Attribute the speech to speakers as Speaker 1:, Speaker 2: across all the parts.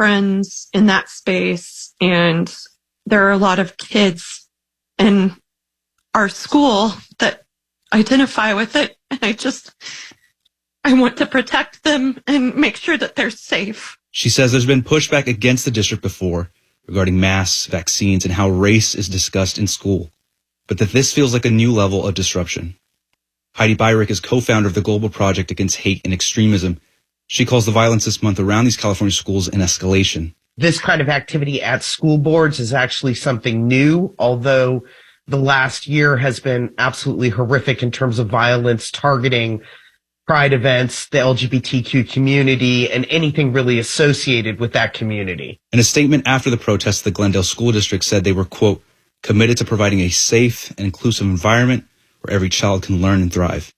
Speaker 1: friends in that space, and there are a lot of kids in our school that identify with it. And I want to protect them and make sure that they're safe.
Speaker 2: She says there's been pushback against the district before regarding masks, vaccines, and how race is discussed in school, but that this feels like a new level of disruption. Heidi Beirich is co-founder of the Global Project Against Hate and Extremism. She calls the violence this month around these California schools an escalation.
Speaker 3: This kind of activity at school boards is actually something new, although the last year has been absolutely horrific in terms of violence targeting Pride events, the LGBTQ community, and anything really associated with that community.
Speaker 2: In a statement after the protest, the Glendale School District said they were, quote, committed to providing a safe and inclusive environment where every child can learn and thrive.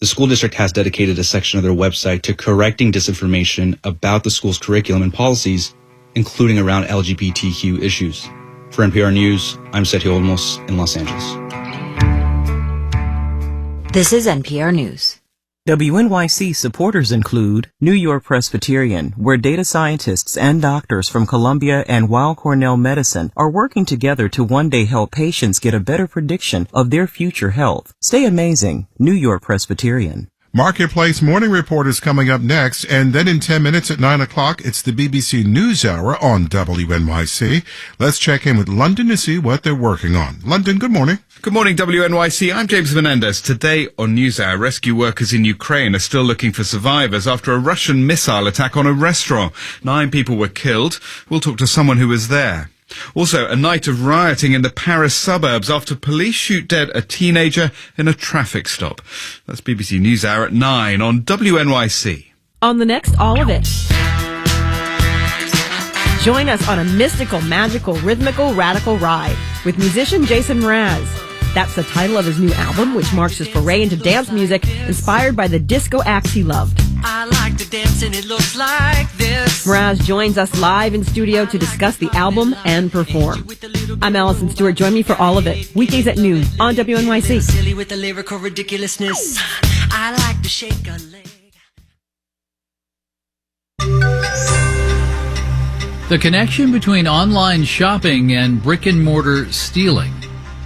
Speaker 2: The school district has dedicated a section of their website to correcting disinformation about the school's curriculum and policies, including around LGBTQ issues. For NPR News, I'm Sergio Olmos in Los Angeles.
Speaker 4: This is NPR News.
Speaker 5: WNYC supporters include New York Presbyterian, where data scientists and doctors from Columbia and Weill Cornell Medicine are working together to one day help patients get a better prediction of their future health. Stay amazing, New York Presbyterian.
Speaker 6: Marketplace Morning Report is coming up next, and then in 10 minutes at 9 o'clock, it's the BBC NewsHour on WNYC. Let's check in with London to see what they're working on. London, good morning.
Speaker 7: Good morning, WNYC. I'm James Menendez. Today on NewsHour, rescue workers in Ukraine are still looking for survivors after a Russian missile attack on a restaurant. 9 people were killed. We'll talk to someone who was there. Also, a night of rioting in the Paris suburbs after police shoot dead a teenager in a traffic stop. That's BBC NewsHour at 9 on WNYC.
Speaker 8: On the next All of It. Join us on a mystical, magical, rhythmical, radical ride with musician Jason Mraz. That's the title of his new album, which marks his foray into dance music inspired by the disco acts he loved.
Speaker 9: I like to dance and it looks like this.
Speaker 8: Mraz joins us live in studio to discuss the album and perform. I'm Allison Stewart. Join me for All of It, weekdays at noon on WNYC.
Speaker 9: Silly with the lyrical ridiculousness. I like to shake a leg.
Speaker 10: The connection between online shopping and brick-and-mortar stealing.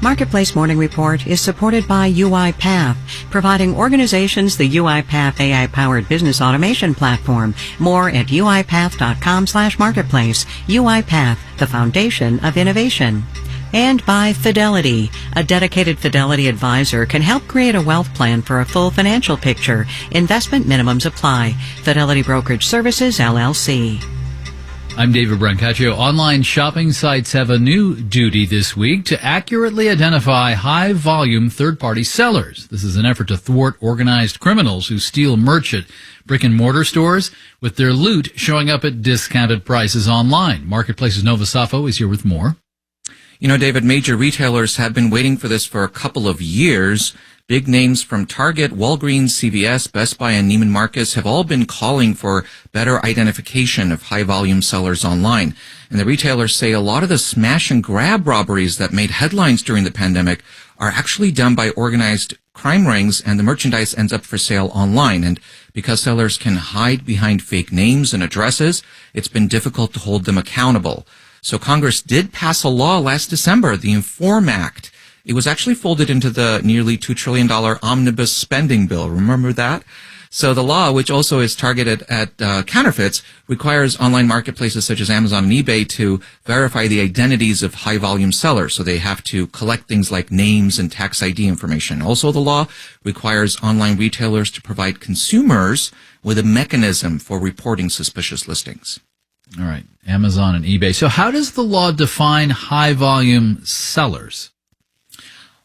Speaker 11: Marketplace Morning Report is supported by UiPath, providing organizations the UiPath AI-powered business automation platform. More at uipath.com/marketplace. UiPath, the foundation of innovation. And by Fidelity. A dedicated Fidelity advisor can help create a wealth plan for a full financial picture. Investment minimums apply. Fidelity Brokerage Services, LLC.
Speaker 10: I'm David Brancaccio. Online shopping sites have a new duty this week to accurately identify high-volume third-party sellers. This is an effort to thwart organized criminals who steal merch at brick-and-mortar stores, with their loot showing up at discounted prices online. Marketplace's Nova Safo is here with more.
Speaker 12: You know, David, major retailers have been waiting for this for a couple of years. Big names from Target, Walgreens, CVS, Best Buy, and Neiman Marcus have all been calling for better identification of high-volume sellers online. And the retailers say a lot of the smash-and-grab robberies that made headlines during the pandemic are actually done by organized crime rings, and the merchandise ends up for sale online. And because sellers can hide behind fake names and addresses, it's been difficult to hold them accountable. So Congress did pass a law last December, the INFORM Act. It was actually folded into the nearly $2 trillion omnibus spending bill. Remember that? So the law, which also is targeted at counterfeits, requires online marketplaces such as Amazon and eBay to verify the identities of high-volume sellers. So they have to collect things like names and tax ID information. Also, the law requires online retailers to provide consumers with a mechanism for reporting suspicious listings.
Speaker 10: All right, Amazon and eBay. So how does the law define high-volume sellers?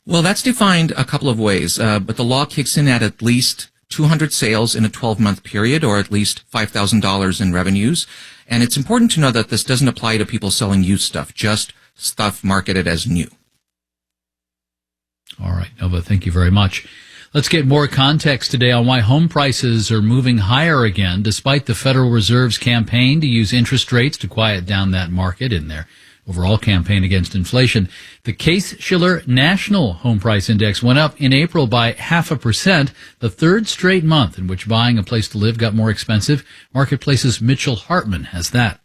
Speaker 12: Well, that's defined a couple of ways, but the law kicks in at least 200 sales in a 12-month period, or at least $5,000 in revenues. And it's important to know that this doesn't apply to people selling used stuff, just stuff marketed as new.
Speaker 10: All right, Nova, thank you very much. Let's get more context today on why home prices are moving higher again, despite the Federal Reserve's campaign to use interest rates to quiet down that market in their overall campaign against inflation. The Case-Shiller National Home Price Index went up in April by 0.5%, the third straight month in which buying a place to live got more expensive. Marketplace's Mitchell Hartman has that.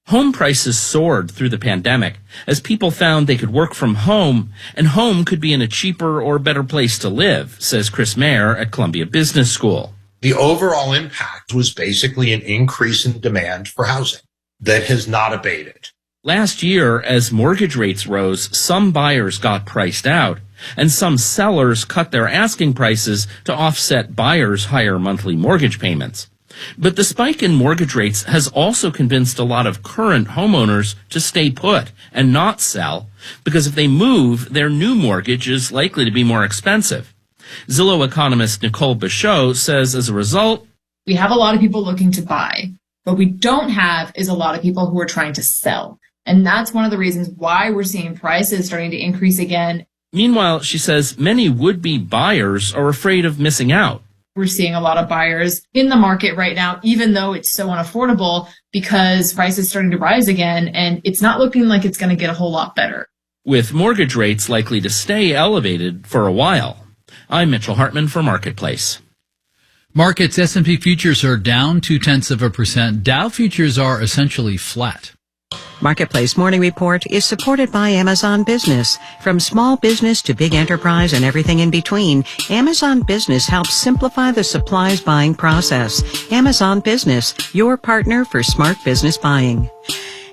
Speaker 13: Home prices soared through the pandemic as people found they could work from home, and home could be in a cheaper or better place to live, says Chris Mayer at Columbia Business School.
Speaker 14: The overall impact was basically an increase in demand for housing that has not abated.
Speaker 13: Last year, as mortgage rates rose, some buyers got priced out, and some sellers cut their asking prices to offset buyers' higher monthly mortgage payments. But the spike in mortgage rates has also convinced a lot of current homeowners to stay put and not sell, because if they move, their new mortgage is likely to be more expensive. Zillow economist Nicole Bichot says as a result,
Speaker 15: we have a lot of people looking to buy. What we don't have is a lot of people who are trying to sell. And that's one of the reasons why we're seeing prices starting to increase again.
Speaker 13: Meanwhile, she says many would-be buyers are afraid of missing out.
Speaker 15: We're seeing a lot of buyers in the market right now, even though it's so unaffordable, because prices starting to rise again, and it's not looking like it's going to get a whole lot better.
Speaker 13: With mortgage rates likely to stay elevated for a while. I'm Mitchell Hartman for Marketplace.
Speaker 10: Markets, S&P futures are down 0.2%. Dow futures are essentially flat.
Speaker 11: Marketplace Morning Report is supported by Amazon Business. From small business to big enterprise and everything in between, Amazon Business helps simplify the supplies buying process. Amazon Business, your partner for smart business buying.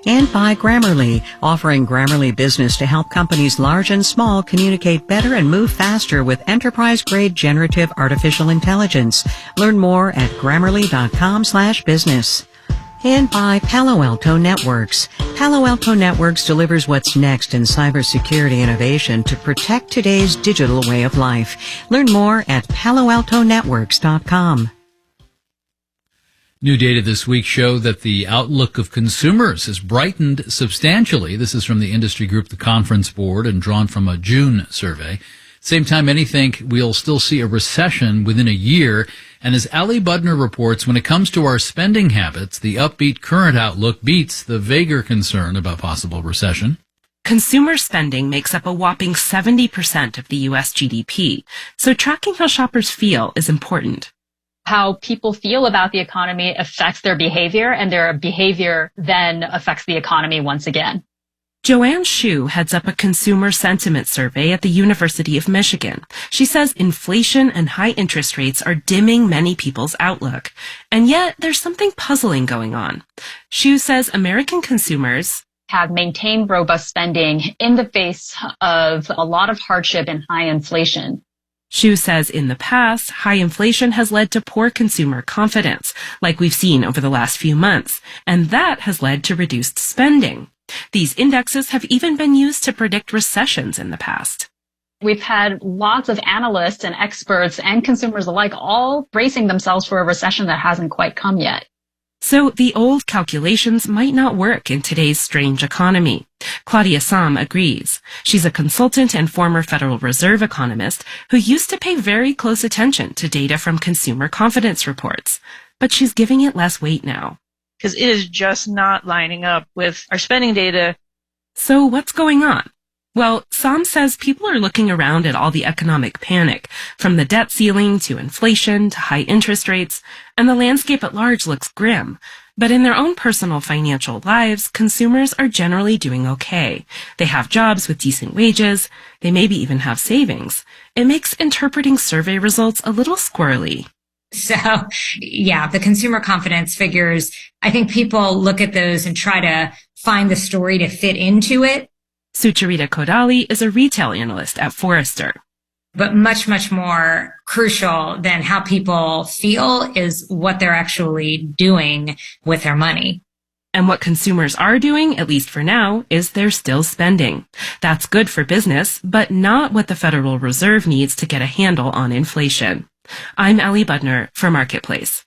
Speaker 11: And by Grammarly, offering Grammarly Business to help companies large and small communicate better and move faster with enterprise-grade generative artificial intelligence. Learn more at Grammarly.com/business. And by Palo Alto Networks. Palo Alto Networks delivers what's next in cybersecurity innovation to protect today's digital way of life. Learn more at PaloAltoNetworks.com.
Speaker 10: New data this week show that the outlook of consumers has brightened substantially. This is from the industry group, the Conference Board, and drawn from a June survey. Same time, many think we'll still see a recession within a year. And as Ali Budner reports, when it comes to our spending habits, the upbeat current outlook beats the vaguer concern about possible recession.
Speaker 16: Consumer spending makes up a whopping 70% of the U.S. GDP, so tracking how shoppers feel is important.
Speaker 17: How people feel about the economy affects their behavior, and their behavior then affects the economy once again.
Speaker 16: Joanne Shu heads up a consumer sentiment survey at the University of Michigan. She says inflation and high interest rates are dimming many people's outlook. And yet, there's something puzzling going on. Shu says American consumers
Speaker 17: have maintained robust spending in the face of a lot of hardship and high inflation.
Speaker 16: Shu says in the past, high inflation has led to poor consumer confidence, like we've seen over the last few months, and that has led to reduced spending. These indexes have even been used to predict recessions in the past.
Speaker 17: We've had lots of analysts and experts and consumers alike all bracing themselves for a recession that hasn't quite come yet.
Speaker 16: So the old calculations might not work in today's strange economy. Claudia Sahm agrees. She's a consultant and former Federal Reserve economist who used to pay very close attention to data from consumer confidence reports, but she's giving it less weight now.
Speaker 18: Because it is just not lining up with our spending data.
Speaker 16: So what's going on? Well, Sam says people are looking around at all the economic panic, from the debt ceiling to inflation to high interest rates, and the landscape at large looks grim. But in their own personal financial lives, consumers are generally doing okay. They have jobs with decent wages. They maybe even have savings. It makes interpreting survey results a little squirrely.
Speaker 19: So, yeah, the consumer confidence figures, I think people look at those and try to find the story to fit into it.
Speaker 16: Sucharita Kodali is a retail analyst at Forrester.
Speaker 19: But much, much more crucial than how people feel is what they're actually doing with their money.
Speaker 16: And what consumers are doing, at least for now, is they're still spending. That's good for business, but not what the Federal Reserve needs to get a handle on inflation. I'm Ali Budner for Marketplace.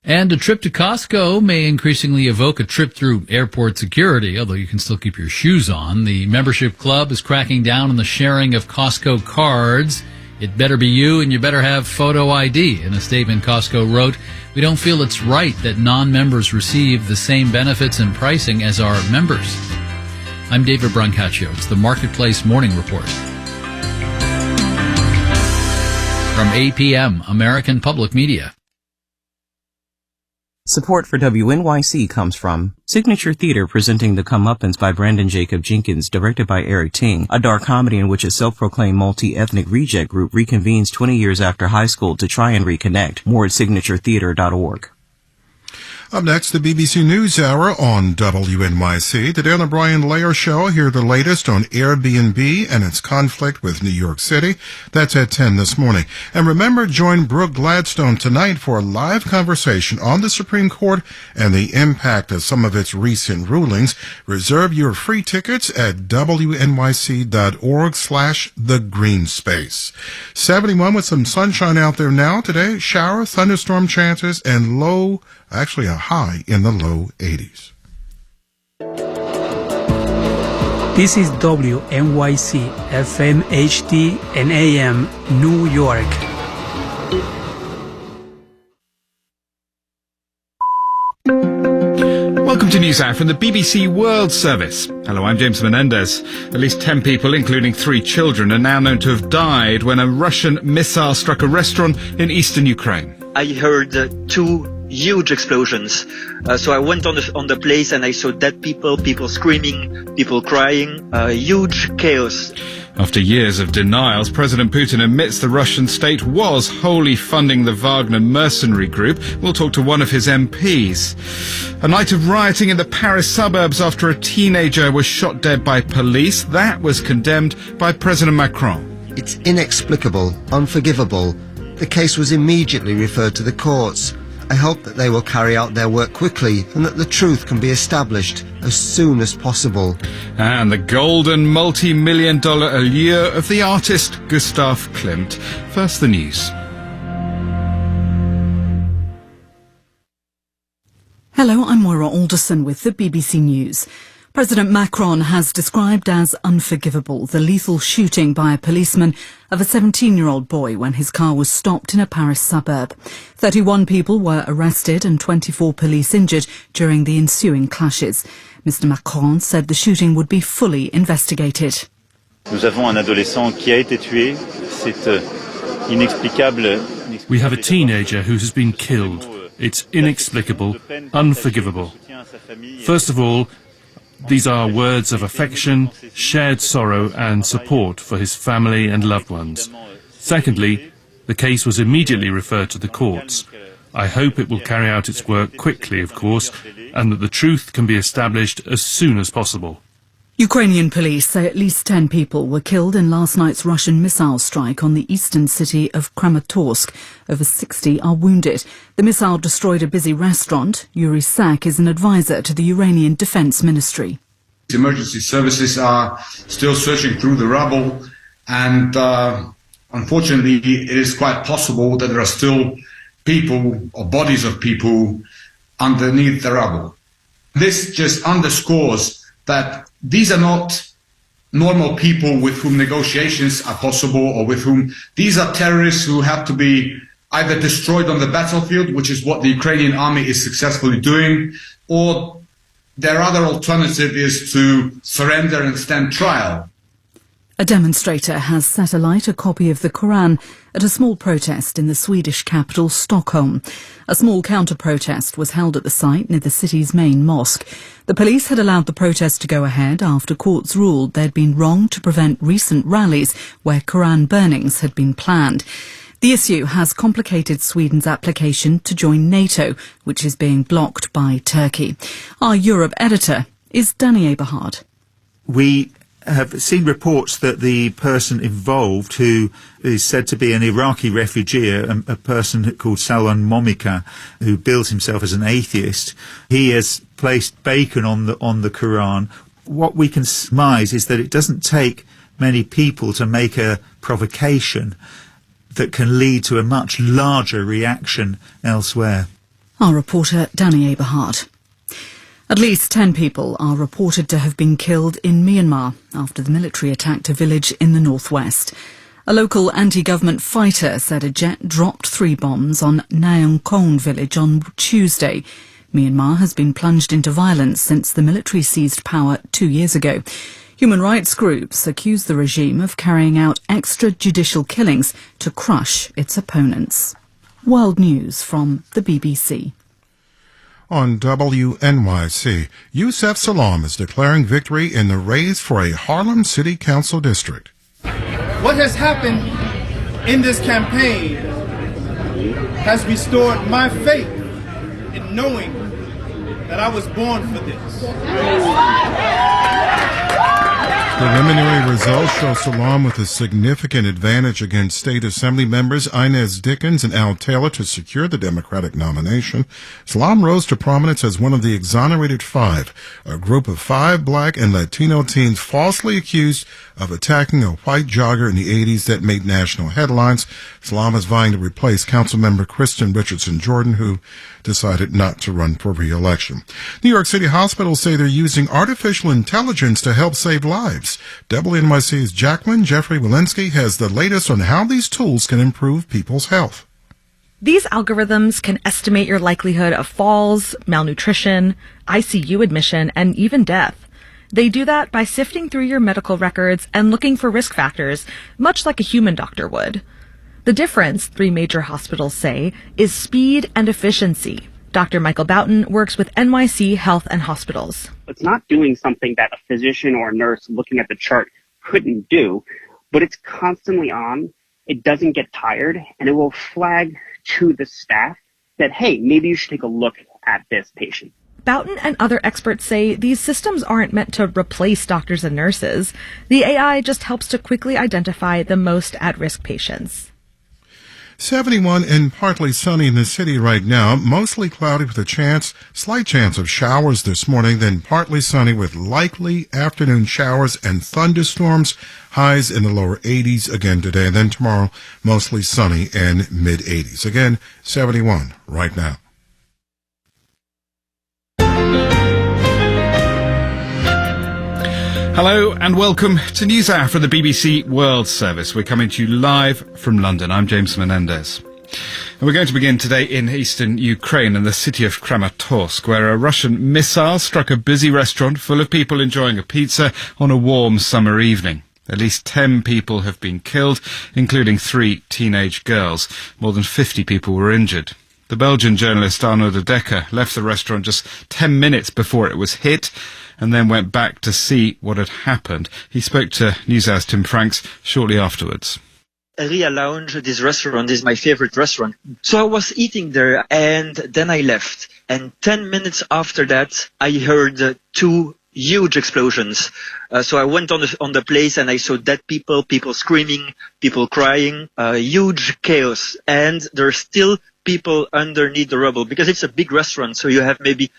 Speaker 10: And a trip to Costco may increasingly evoke a trip through airport security, although you can still keep your shoes on. The membership club is cracking down on the sharing of Costco cards. It better be you, and you better have photo ID. In a statement, Costco wrote, "We don't feel it's right that non-members receive the same benefits and pricing as our members." I'm David Brancaccio. It's the Marketplace Morning Report. From APM, American Public Media.
Speaker 5: Support for WNYC comes from Signature Theater, presenting The Comeuppance by Brandon Jacob Jenkins, directed by Eric Ting, a dark comedy in which a self-proclaimed multi-ethnic reject group reconvenes 20 years after high school to try and reconnect. More at signaturetheater.org.
Speaker 6: Up next, the BBC NewsHour on WNYC. Today on the Brian Layer Show, hear the latest on Airbnb and its conflict with New York City. That's at 10 this morning. And remember, join Brooke Gladstone tonight for a live conversation on the Supreme Court and the impact of some of its recent rulings. Reserve your free tickets at wnyc.org/thegreenspace. 71 with some sunshine out there now. Today, shower, thunderstorm chances, and actually a high in the low 80s.
Speaker 20: This is WNYC FM HD and AM New York.
Speaker 7: Welcome to NewsHour from the BBC World Service. Hello, I'm James Menendez. At least 10 people, including 3 children, are now known to have died when a Russian missile struck a restaurant in eastern Ukraine.
Speaker 21: I heard 2 huge explosions. So I went on the place and I saw dead people screaming, people crying, huge chaos.
Speaker 7: After years of denials, President Putin admits the Russian state was wholly funding the Wagner mercenary group. We'll talk to one of his MPs. A night of rioting in the Paris suburbs after a teenager was shot dead by police. That was condemned by President Macron.
Speaker 22: It's inexplicable, unforgivable. The case was immediately referred to the courts. I hope that they will carry out their work quickly and that the truth can be established as soon as possible.
Speaker 7: And the golden multi-million-dollar allure of the artist Gustav Klimt. First, the news.
Speaker 23: Hello, I'm Moira Alderson with the BBC News. President Macron has described as unforgivable the lethal shooting by a policeman of a 17-year-old boy when his car was stopped in a Paris suburb. 31 people were arrested and 24 police injured during the ensuing clashes. Mr. Macron said the shooting would be fully investigated.
Speaker 24: Nous avons un adolescent qui a été tué. C'est inexplicable.
Speaker 25: We have a teenager who has been killed. It's inexplicable, unforgivable. First of all, these are words of affection, shared sorrow and support for his family and loved ones. Secondly, the case was immediately referred to the courts. I hope it will carry out its work quickly, of course, and that the truth can be established as soon as possible.
Speaker 23: Ukrainian police say at least 10 people were killed in last night's Russian missile strike on the eastern city of Kramatorsk. Over 60 are wounded. The missile destroyed a busy restaurant. Yuri Sak is an advisor to the Iranian Defense Ministry.
Speaker 26: Emergency services are still searching through the rubble, and unfortunately it is quite possible that there are still people or bodies of people underneath the rubble. This just underscores that these are not normal people with whom negotiations are possible or with whom these are terrorists who have to be either destroyed on the battlefield, which is what the Ukrainian army is successfully doing, or their other alternative is to surrender and stand trial.
Speaker 23: A demonstrator has set alight a copy of the Quran at a small protest in the Swedish capital, Stockholm. A small counter-protest was held at the site near the city's main mosque. The police had allowed the protest to go ahead after courts ruled they'd been wrong to prevent recent rallies where Quran burnings had been planned. The issue has complicated Sweden's application to join NATO, which is being blocked by Turkey. Our Europe editor is Danny Eberhard.
Speaker 27: We have seen reports that the person involved, who is said to be an Iraqi refugee, a person called Salwan Momika, who bills himself as an atheist, he has placed bacon on the Quran. What we can surmise is that it doesn't take many people to make a provocation that can lead to a much larger reaction elsewhere.
Speaker 23: Our reporter Danny Eberhard. At least 10 people are reported to have been killed in Myanmar after the military attacked a village in the northwest. A local anti-government fighter said a jet dropped 3 bombs on Naeung Khon village on Tuesday. Myanmar has been plunged into violence since the military seized power 2 years ago. Human rights groups accuse the regime of carrying out extrajudicial killings to crush its opponents. World News from the BBC.
Speaker 6: On WNYC, Yusef Salaam is declaring victory in the race for a Harlem City Council district.
Speaker 1: What has happened in this campaign has restored my faith in knowing that I was born for this.
Speaker 6: Preliminary results show Salaam with a significant advantage against state assembly members Inez Dickens and Al Taylor to secure the Democratic nomination. Salaam rose to prominence as one of the exonerated five, a group of 5 black and Latino teens falsely accused of attacking a white jogger in the 80s that made national headlines. Salaam is vying to replace Councilmember Kristen Richardson Jordan, who decided not to run for re-election. New York City hospitals say they're using artificial intelligence to help save lives. WNYC's Jacqueline Jeffrey Walensky has the latest on how these tools can improve people's health.
Speaker 2: These algorithms can estimate your likelihood of falls, malnutrition, ICU admission, and even death. They do that by sifting through your medical records and looking for risk factors, much like a human doctor would. The difference, 3 major hospitals say, is speed and efficiency. Dr. Michael Boughton works with NYC Health and Hospitals.
Speaker 3: It's not doing something that a physician or a nurse looking at the chart couldn't do, but it's constantly on. It doesn't get tired, and it will flag to the staff that, hey, maybe you should take a look at this patient.
Speaker 2: Boughton and other experts say these systems aren't meant to replace doctors and nurses. The AI just helps to quickly identify the most at-risk patients.
Speaker 6: 71 and partly sunny in the city right now, mostly cloudy with a slight chance of showers this morning, then partly sunny with likely afternoon showers and thunderstorms, highs in the lower 80s again today, and then tomorrow mostly sunny and mid-80s. Again, 71 right now.
Speaker 7: Hello and welcome to NewsHour from the BBC World Service. We're coming to you live from London. I'm James Menendez. And we're going to begin today in eastern Ukraine in the city of Kramatorsk, where a Russian missile struck a busy restaurant full of people enjoying a pizza on a warm summer evening. At least 10 people have been killed, including 3 teenage girls. More than 50 people were injured. The Belgian journalist Arnaud de Decker left the restaurant just 10 minutes before it was hit, and then went back to see what had happened. He spoke to NewsHour's Tim Franks shortly afterwards.
Speaker 21: Ria Lounge, this restaurant is my favorite restaurant. So I was eating there and then I left. And 10 minutes after that, I heard 2 huge explosions. So I went on the place and I saw dead people screaming, people crying, huge chaos. And there's still people underneath the rubble because it's a big restaurant. So you have maybe,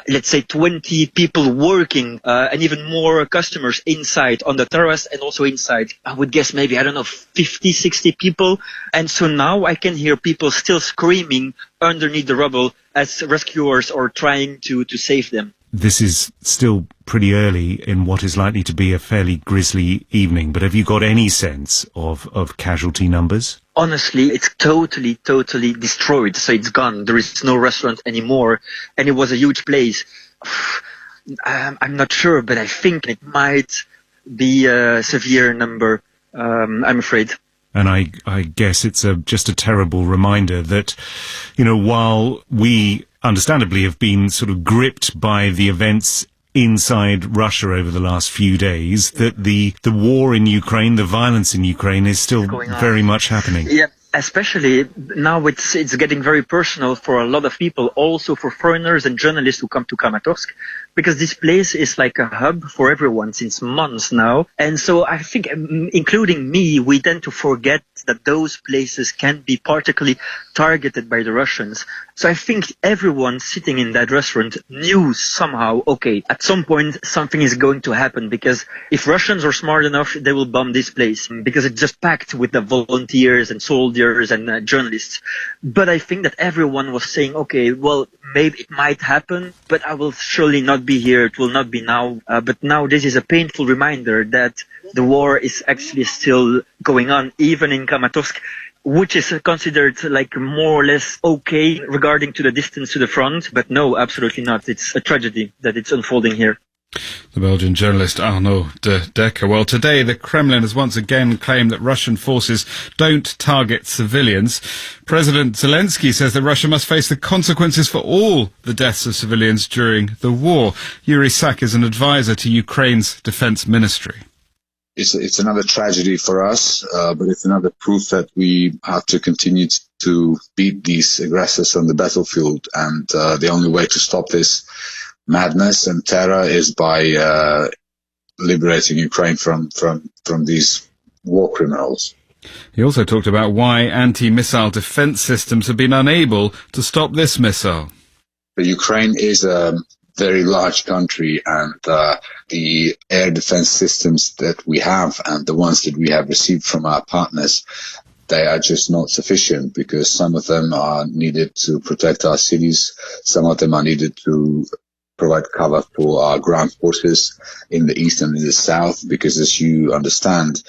Speaker 21: let's say, 20 people working and even more customers inside on the terrace and also inside. I would guess maybe, 50, 60 people. And so now I can hear people still screaming underneath the rubble as rescuers are trying to save them.
Speaker 4: This is still pretty early in what is likely to be a fairly grisly evening, but have you got any sense of casualty numbers?
Speaker 21: Honestly, it's totally destroyed. So it's gone. There is no restaurant anymore. And it was a huge place. I'm not sure, but I think it might be a severe number, I'm afraid.
Speaker 4: And I guess it's just a terrible reminder that, while we understandably have been sort of gripped by the events inside Russia over the last few days, that the war in Ukraine, the violence in Ukraine is still very much happening.
Speaker 21: Yeah, especially now it's getting very personal for a lot of people, also for foreigners and journalists who come to Kramatorsk, because this place is like a hub for everyone since months now. And so I think, including me, we tend to forget that those places can be particularly targeted by the Russians. So I think everyone sitting in that restaurant knew somehow, okay, at some point something is going to happen, because if Russians are smart enough, they will bomb this place, because it's just packed with the volunteers and soldiers and journalists. But I think that everyone was saying, okay, well, maybe it might happen, but I will surely not be here. It will not be now. But now this is a painful reminder that the war is actually still going on, even in Kramatorsk, which is considered like more or less okay regarding to the distance to the front. But no, absolutely not. It's a tragedy that it's unfolding here.
Speaker 7: The Belgian journalist Arnaud de Decker. Well, today the Kremlin has once again claimed that Russian forces don't target civilians. President Zelensky says that Russia must face the consequences for all the deaths of civilians during the war. Yuri Sak is an advisor to Ukraine's defense ministry.
Speaker 8: It's another tragedy for us, but it's another proof that we have to continue to beat these aggressors on the battlefield. And the only way to stop this madness and terror is by liberating Ukraine from these war criminals.
Speaker 7: He also talked about why anti-missile defense systems have been unable to stop this missile.
Speaker 8: But Ukraine is a very large country, and the air defense systems that we have and the ones that we have received from our partners, they are just not sufficient, because some of them are needed to protect our cities, some of them are needed to provide cover for our ground forces in the east and in the south, because as you understand,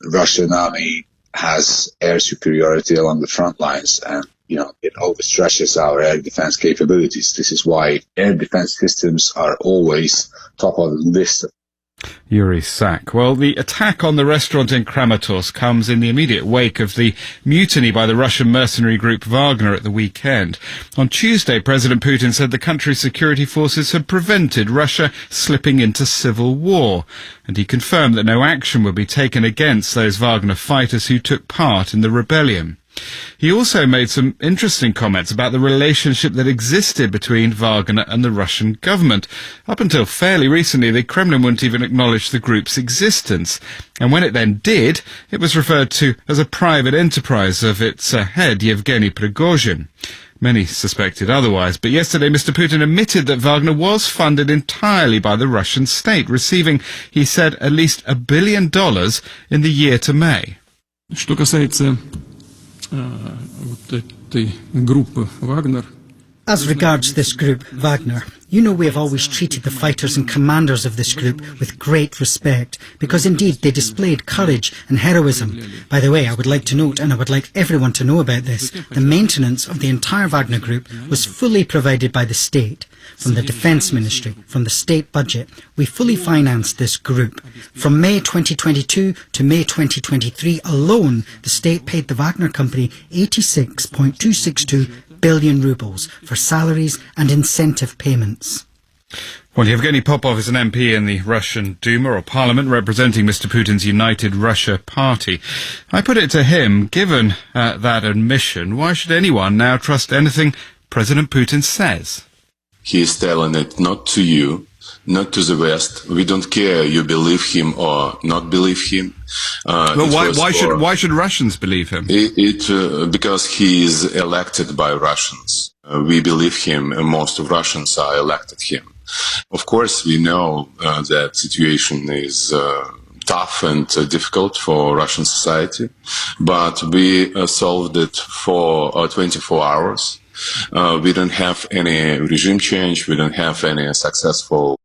Speaker 8: the Russian army has air superiority along the front lines, and it overstretches our air defense capabilities. This is why air defense systems are always top of the list.
Speaker 7: Yuri Sak. Well, the attack on the restaurant in Kramatorsk comes in the immediate wake of the mutiny by the Russian mercenary group Wagner at the weekend. On Tuesday, President Putin said the country's security forces had prevented Russia slipping into civil war, and he confirmed that no action would be taken against those Wagner fighters who took part in the rebellion. He also made some interesting comments about the relationship that existed between Wagner and the Russian government. Up until fairly recently, the Kremlin wouldn't even acknowledge the group's existence. And when it then did, it was referred to as a private enterprise of its head, Yevgeny Prigozhin. Many suspected otherwise, but yesterday Mr. Putin admitted that Wagner was funded entirely by the Russian state, receiving, he said, at least $1 billion in the year to May.
Speaker 25: Что касается этой группы Wagner.
Speaker 9: As regards this group, Wagner, we have always treated the fighters and commanders of this group with great respect, because indeed they displayed courage and heroism. By the way, I would like to note, and I would like everyone to know about this, the maintenance of the entire Wagner group was fully provided by the state. From the Defence Ministry, from the state budget, we fully financed this group. From May 2022 to May 2023 alone, the state paid the Wagner Company 86.262 billion rubles for salaries and incentive payments.
Speaker 7: Well, Yevgeny Popov is an MP in the Russian Duma, or Parliament, representing Mr. Putin's United Russia party. I put it to him, given that admission, why should anyone now trust anything President Putin says?
Speaker 11: He is telling it not to you, not to the West. We don't care you believe him or not believe him.
Speaker 7: Why should Russians believe him?
Speaker 11: Because he is elected by Russians. We believe him, and most of Russians are elected him. Of course, we know that situation is tough and difficult for Russian society, but we solved it for 24 hours. We don't have any regime change. We don't have any successful